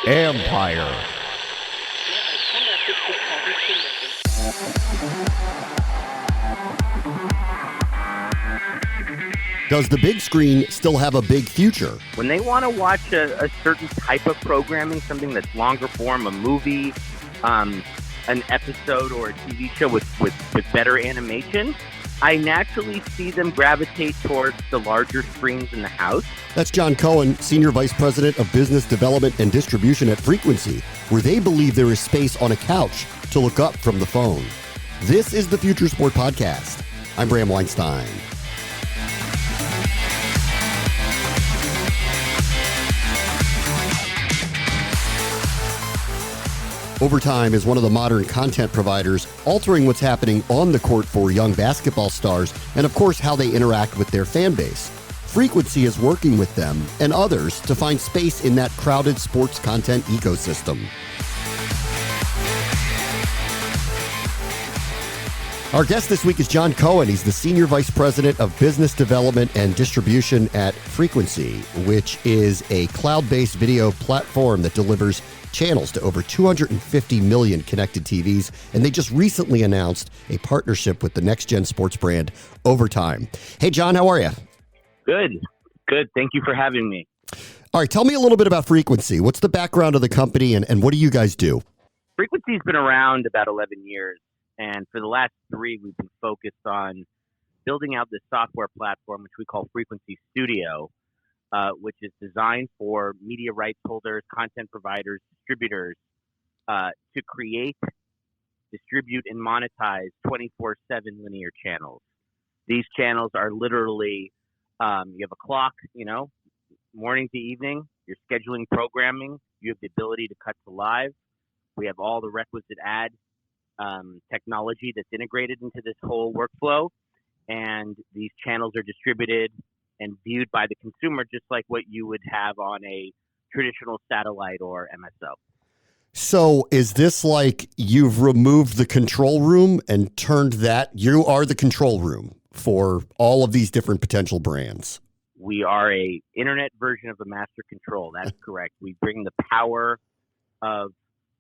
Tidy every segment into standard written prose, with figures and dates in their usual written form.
Empire. Does the big screen still have a big future? When they want to watch a certain type of programming, something that's longer form, a movie, an episode or a TV show with better animation, I naturally see them gravitate towards the larger screens in the house. That's John Cohen, Senior Vice President of Business Development and Distribution at Frequency, where they believe there is space on a couch to look up from the phone. This is the Future Sport Podcast. I'm Bram Weinstein. Overtime is one of the modern content providers, altering what's happening on the court for young basketball stars and, of course, how they interact with their fan base. Frequency is working with them and others to find space in that crowded sports content ecosystem. Our guest this week is John Cohen. He's the Senior Vice President of Business Development and Distribution at Frequency, which is a cloud-based video platform that delivers channels to over 250 million connected TVs, and they just recently announced a partnership with the next-gen sports brand, Overtime. Hey, John, how are you? Good. Thank you for having me. All right, tell me a little bit about Frequency. What's the background of the company, and what do you guys do? Frequency's been around about 11 years, and for the last 3, we've been focused on building out this software platform, which we call Frequency Studio, which is designed for media rights holders, content providers, distributors, to create, distribute, and monetize 24/7 linear channels. These channels are literally, you have a clock, morning to evening, you're scheduling programming, you have the ability to cut to live. We have all the requisite ad technology that's integrated into this whole workflow, and these channels are distributed and viewed by the consumer just like what you would have on a traditional satellite or MSO. So is this like you've removed the control room and turned that, you are the control room for all of these different potential brands? We are a internet version of the master control. That's correct. We bring the power of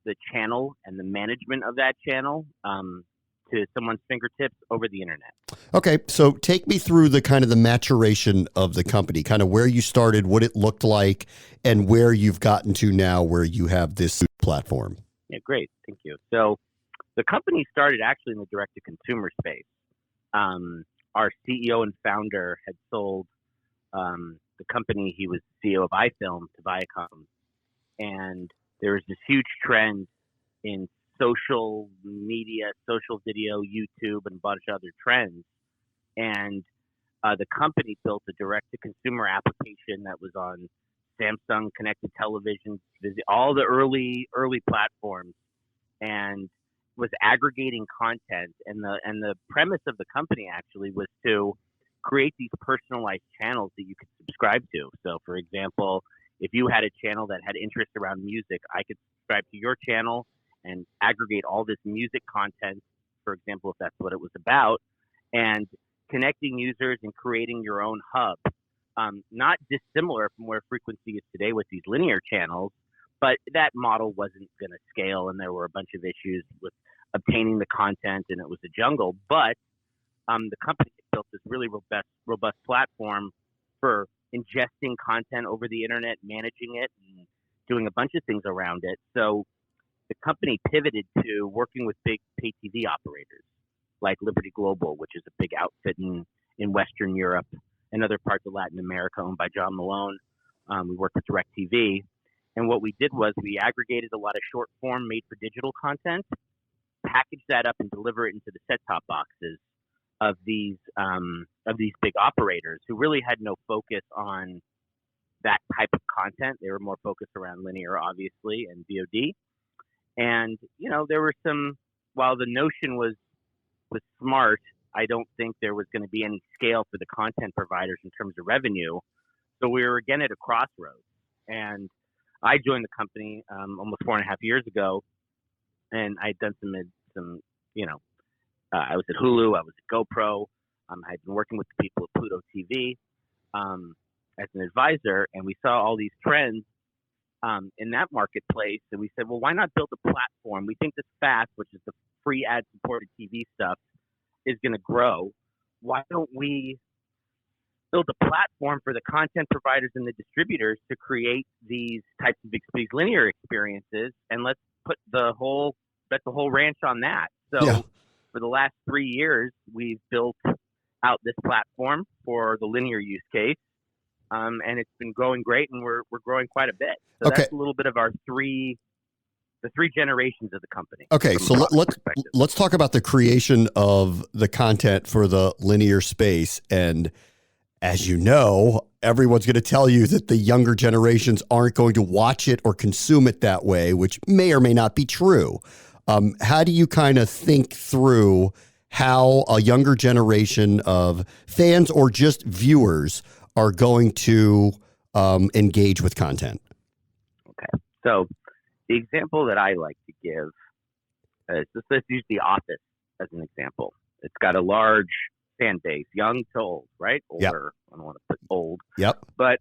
the channel and the management of that channel to someone's fingertips over the internet. Okay, so take me through the kind of the maturation of the company, kind of where you started, what it looked like, and where you've gotten to now where you have this platform. Yeah, great. Thank you. So the company started actually in the direct-to-consumer space. Our CEO and founder had sold the company. He was CEO of iFilm to Viacom. And there was this huge trend in social media, social video, YouTube, and a bunch of other trends. And the company built a direct-to-consumer application that was on Samsung connected televisions, all the early platforms, and was aggregating content. And the premise of the company actually was to create these personalized channels that you could subscribe to. So, for example, if you had a channel that had interest around music, I could subscribe to your channel and aggregate all this music content, for example, if that's what it was about, and connecting users and creating your own hub. Not dissimilar from where Frequency is today with these linear channels, but that model wasn't going to scale, and there were a bunch of issues with obtaining the content, and it was a jungle. But the company built this really robust platform for ingesting content over the internet, managing it, and doing a bunch of things around it. So the company pivoted to working with big pay TV operators like Liberty Global, which is a big outfit in Western Europe and other parts of Latin America owned by John Malone. We worked with DirecTV. And what we did was we aggregated a lot of short form made for digital content, packaged that up and deliver it into the set-top boxes of these big operators who really had no focus on that type of content. They were more focused around linear, obviously, and VOD. And, there were while the notion was smart, I don't think there was going to be any scale for the content providers in terms of revenue. So we were again at a crossroads. And I joined the company almost 4.5 years ago, and I'd done I was at Hulu, I was at GoPro, I had been working with the people at Pluto TV, as an advisor, and we saw all these trends in that marketplace, and we said, well, why not build a platform? We think this FAST, which is the free ad-supported TV stuff, is going to grow. Why don't we build a platform for the content providers and the distributors to create these types of these linear experiences, and let's put bet the whole ranch on that. So for the last 3 years, we've built out this platform for the linear use case. And it's been growing great, and we're growing quite a bit. So that's a little bit of the three generations of the company. Okay, so let's talk about the creation of the content for the linear space. And as you know, everyone's going to tell you that the younger generations aren't going to watch it or consume it that way, which may or may not be true. How do you kind of think through how a younger generation of fans or just viewers are going to engage with content? Okay. So the example that I like to give is let's use The Office as an example. It's got a large fan base, young to old, right? Older. Yep. I don't want to put old. Yep. But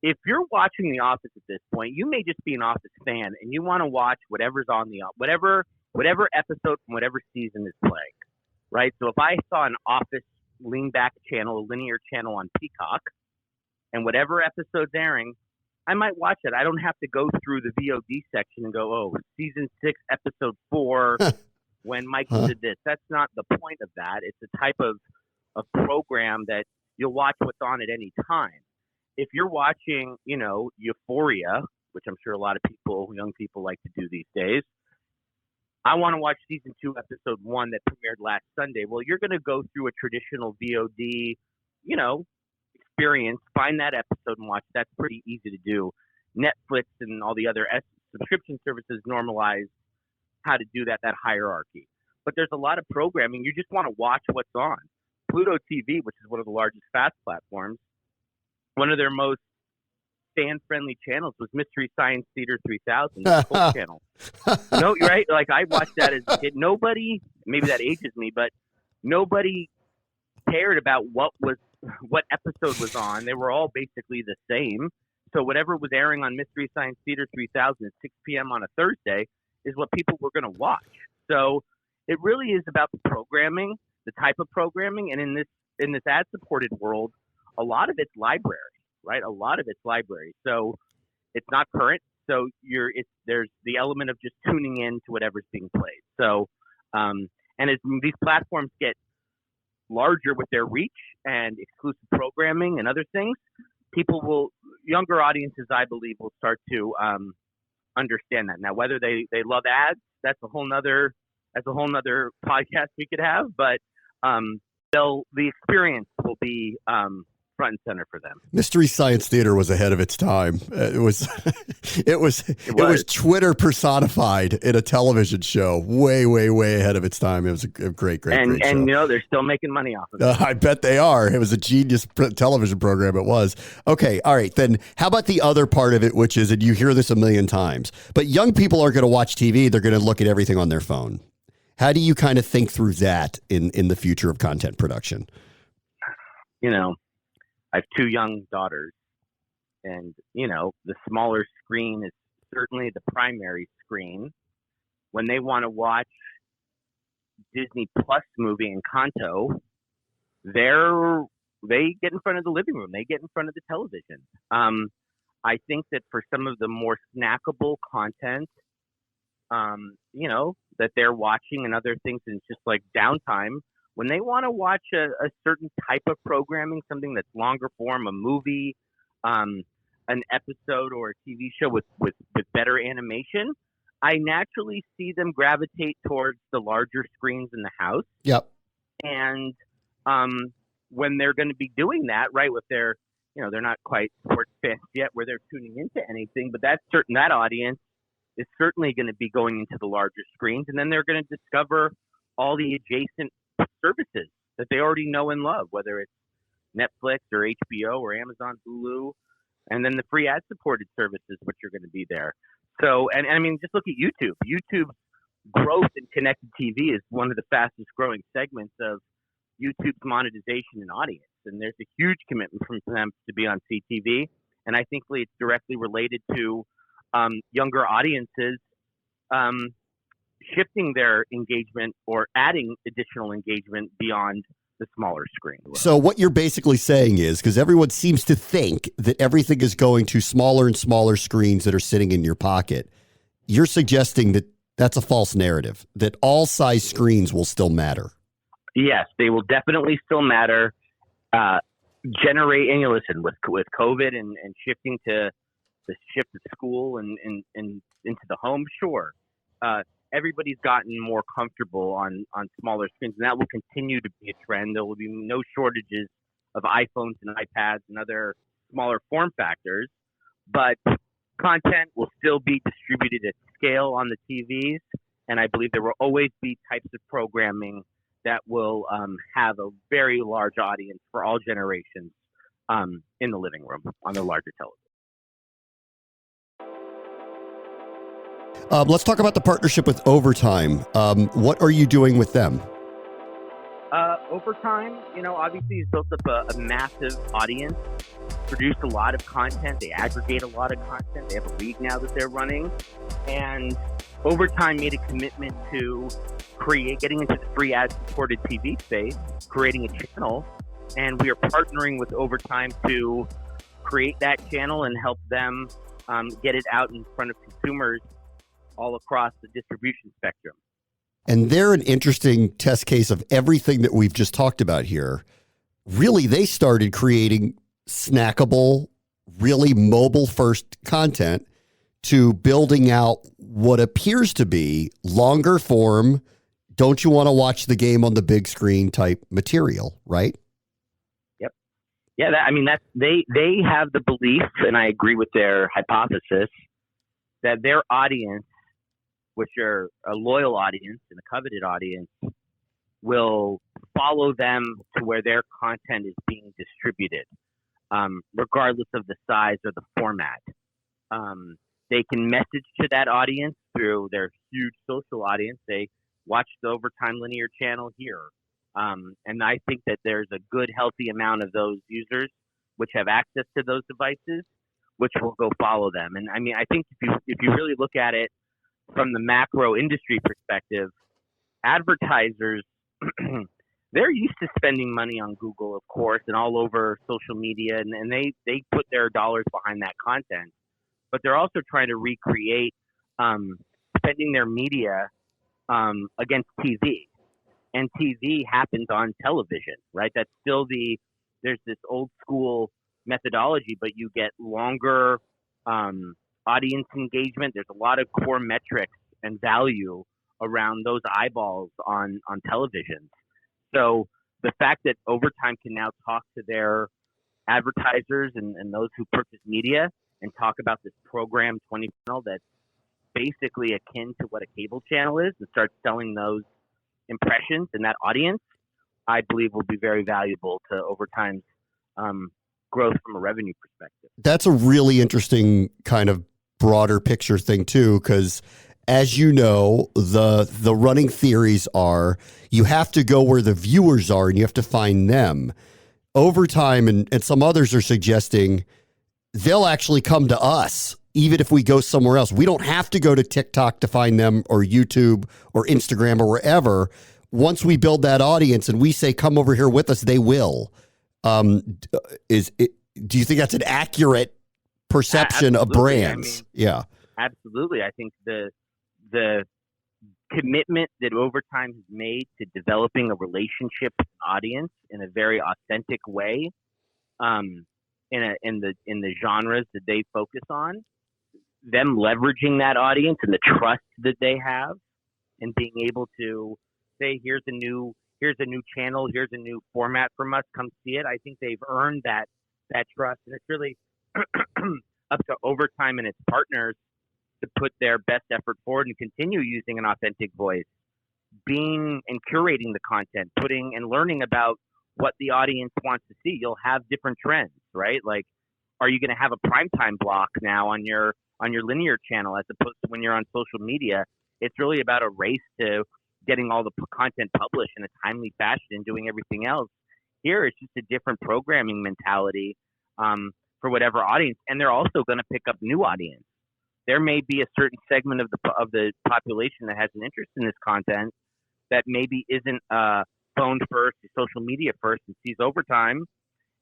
if you're watching The Office at this point, you may just be an Office fan and you want to watch whatever's on whatever episode from whatever season is playing, right? So if I saw an Office lean back channel, a linear channel on Peacock, and whatever episode's airing, I might watch it. I don't have to go through the VOD section and go, oh, season 6, episode 4, when Michael did this. That's not the point of that. It's a type of program that you'll watch what's on at any time. If you're watching, Euphoria, which I'm sure a lot of young people like to do these days, I want to watch season 2, episode 1 that premiered last Sunday. Well, you're going to go through a traditional VOD, experience, find that episode and watch. That's pretty easy to do. Netflix and all the other subscription services normalize how to do that hierarchy. But there's a lot of programming. You just want to watch what's on. Pluto TV, which is one of the largest FAST platforms, one of their most fan-friendly channels was Mystery Science Theater 3000, the Cohen channel. No, right? Like, I watched that as a kid. Nobody, maybe that ages me, but nobody cared about what episode was on. They were all basically the same. So whatever was airing on Mystery Science Theater 3000 at 6 p.m. on a Thursday is what people were going to watch. So it really is about the programming, the type of programming, and in this ad-supported world, a lot of it's library. Right, a lot of it's library, so it's not current. So there's the element of just tuning in to whatever's being played. So, and as these platforms get larger with their reach and exclusive programming and other things, younger audiences, I believe, will start to understand that. Now, whether they love ads, that's a whole nother podcast we could have. But the experience will be front and center for them. Mystery Science Theater was ahead of its time. It was Twitter personified in a television show. Way, way, way ahead of its time. It was a great show. And they're still making money off of it. I bet they are. It was a genius television program. It was. Okay. All right. Then how about the other part of it, which is, and you hear this a million times, but young people aren't going to watch TV. They're going to look at everything on their phone. How do you kind of think through that in the future of content production? I have 2 young daughters, and, the smaller screen is certainly the primary screen. When they want to watch Disney Plus movie Encanto, they get in front of the living room. They get in front of the television. I think that for some of the more snackable content, that they're watching and other things, and it's just like downtime, when they want to watch a certain type of programming, something that's longer form, a movie, an episode or a TV show with better animation, I naturally see them gravitate towards the larger screens in the house. Yep. And when they're going to be doing that, right, with their, they're not quite sports fans yet where they're tuning into anything, but that audience is certainly going to be going into the larger screens, and then they're going to discover all the adjacent services that they already know and love, whether it's Netflix or HBO or Amazon, Hulu, and then the free ad-supported services, which are going to be there. So, and I mean, just look at YouTube. YouTube's growth in connected TV is one of the fastest growing segments of YouTube's monetization and audience. and there's a huge commitment from them to be on CTV. And I think it's directly related to younger audiences shifting their engagement or adding additional engagement beyond the smaller screen. So what you're basically saying is, because everyone seems to think that everything is going to smaller and smaller screens that are sitting in your pocket, you're suggesting that that's a false narrative, that all size screens will still matter. Yes, they will definitely still matter. Listen, with COVID and shifting to the shift to school and into the home, sure. Everybody's gotten more comfortable on smaller screens, and that will continue to be a trend. There will be no shortages of iPhones and iPads and other smaller form factors, but content will still be distributed at scale on the TVs, and I believe there will always be types of programming that will have a very large audience for all generations in the living room on the larger television. Let's talk about the partnership with Overtime. What are you doing with them? Overtime, obviously has built up a massive audience, produced a lot of content. They aggregate a lot of content. They have a league now that they're running. And Overtime made a commitment to getting into the free ad-supported TV space, creating a channel. And we are partnering with Overtime to create that channel and help them get it out in front of consumers all across the distribution spectrum. And they're an interesting test case of everything that we've just talked about here. Really, they started creating snackable, really mobile-first content to building out what appears to be longer form, don't you want to watch the game on the big screen type material, right? Yep. Yeah, they have the belief, and I agree with their hypothesis, that their audience, which are a loyal audience and a coveted audience, will follow them to where their content is being distributed, regardless of the size or the format. They can message to that audience through their huge social audience. They watch the Overtime linear channel here. And I think that there's a good, healthy amount of those users which have access to those devices, which will go follow them. And I think if you really look at it from the macro industry perspective, advertisers, they're used to spending money on Google, of course, and all over social media, and they put their dollars behind that content. But they're also trying to recreate spending their media against TV. And TV happens on television, right? That's still there's this old school methodology, but you get longer audience engagement. There's a lot of core metrics and value around those eyeballs on television. So the fact that Overtime can now talk to their advertisers and those who purchase media and talk about this program 20 channel that's basically akin to what a cable channel is, and start selling those impressions and that audience, I believe will be very valuable to Overtime's growth from a revenue perspective. That's a really interesting kind of broader picture thing too, because as you know, the running theories are you have to go where the viewers are and you have to find them. Overtime and some others are suggesting they'll actually come to us even if we go somewhere else. We don't have to go to TikTok to find them, or YouTube or Instagram or wherever. Once we build that audience and we say, come over here with us, they will. Do you think that's an accurate perception of brands? Yeah, absolutely. I think the commitment that Overtime has made to developing a relationship with an audience in a very authentic way, in the genres that they focus on, them leveraging that audience and the trust that they have, and being able to say, here's a new channel, here's a new format from us, come see it. I think they've earned that trust, and it's really up to Overtime and its partners to put their best effort forward and continue using an authentic voice, being and curating the content, putting and learning about what the audience wants to see. You'll have different trends, right? Like, are you going to have a primetime block now on your linear channel as opposed to when you're on social media? It's really about a race to getting all the content published in a timely fashion and doing everything else Here, it's just a different programming mentality for whatever audience, and they're also going to pick up new audience. There may be a certain segment of the population that has an interest in this content that maybe isn't phone first, social media first, and sees Overtime,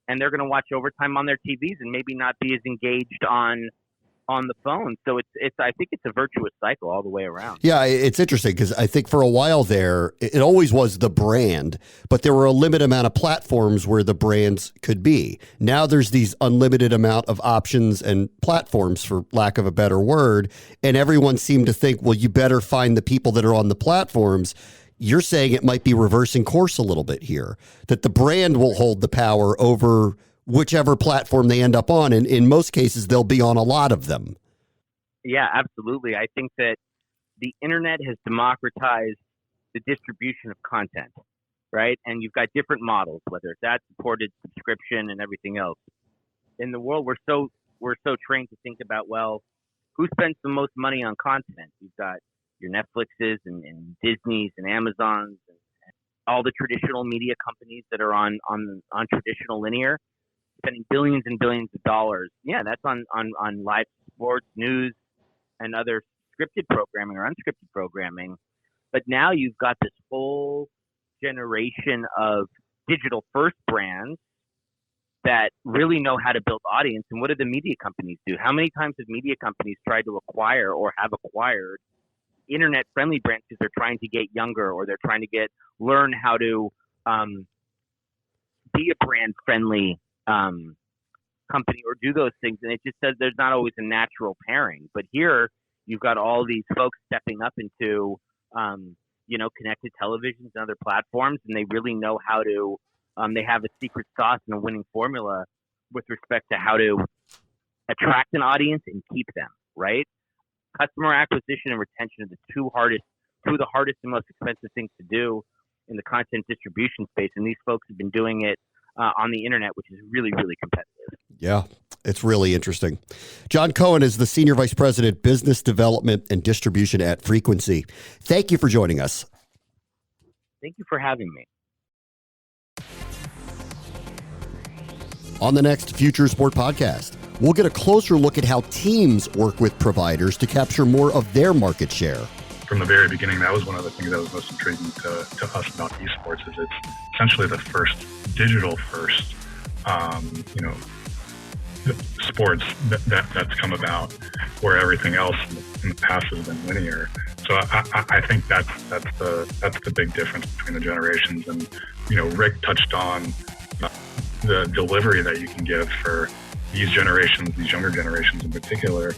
and they're going to watch Overtime on their TVs and maybe not be as engaged on the phone. So I think it's a virtuous cycle all the way around. Yeah, it's interesting because I think for a while there, it always was the brand, but there were a limited amount of platforms where the brands could be. Now there's these unlimited amount of options and platforms, for lack of a better word, and everyone seemed to think, well, you better find the people that are on the platforms. You're saying it might be reversing course a little bit here, that the brand will hold the power over whichever platform they end up on. And in most cases, they'll be on a lot of them. Yeah, absolutely. I think that the internet has democratized the distribution of content, right? And you've got different models, whether it's ad-supported, subscription, and everything else. In the world, we're so trained to think about, well, who spends the most money on content? You've got your Netflixes and Disneys and Amazons and all the traditional media companies that are on traditional linear, spending billions and billions of dollars. Yeah, that's on live sports, news, and other scripted programming or unscripted programming. But now you've got this whole generation of digital first brands that really know how to build audience. And what do the media companies do? How many times have media companies tried to acquire or have acquired internet friendly brands because they're trying to get younger, or they're trying to learn how to be a brand friendly company or do those things? And it just says there's not always a natural pairing. But here you've got all these folks stepping up into connected televisions and other platforms, and they really know how to they have a secret sauce and a winning formula with respect to how to attract an audience and keep them, right? Customer acquisition and retention are two of the hardest and most expensive things to do in the content distribution space. And these folks have been doing it on the internet, which is really, really competitive. Yeah, it's really interesting. John Cohen is the Senior Vice President, Business Development and Distribution at Frequency. Thank you for joining us. Thank you for having me. On the next Future Sport podcast, we'll get a closer look at how teams work with providers to capture more of their market share. From the very beginning, that was one of the things that was most intriguing to us about esports, is it's essentially the first digital first, sports that's come about, where everything else in the past has been linear. So I think that's the big difference between the generations. And Rick touched on the delivery that you can give for these generations, these younger generations in particular.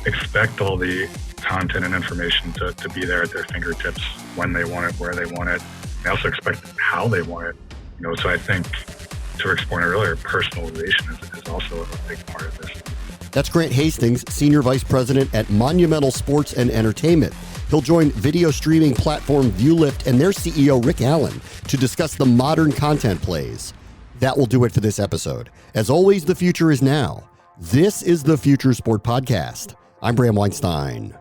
Expect all the content and information to be there at their fingertips when they want it, where they want it. They also expect how they want it. So I think, to Rick's point earlier, personalization is also a big part of this. That's Grant Hastings, Senior Vice President at Monumental Sports and Entertainment. He'll join video streaming platform ViewLift and their CEO, Rick Allen, to discuss the modern content plays. That will do it for this episode. As always, the future is now. This is the Future Sport Podcast. I'm Bram Weinstein.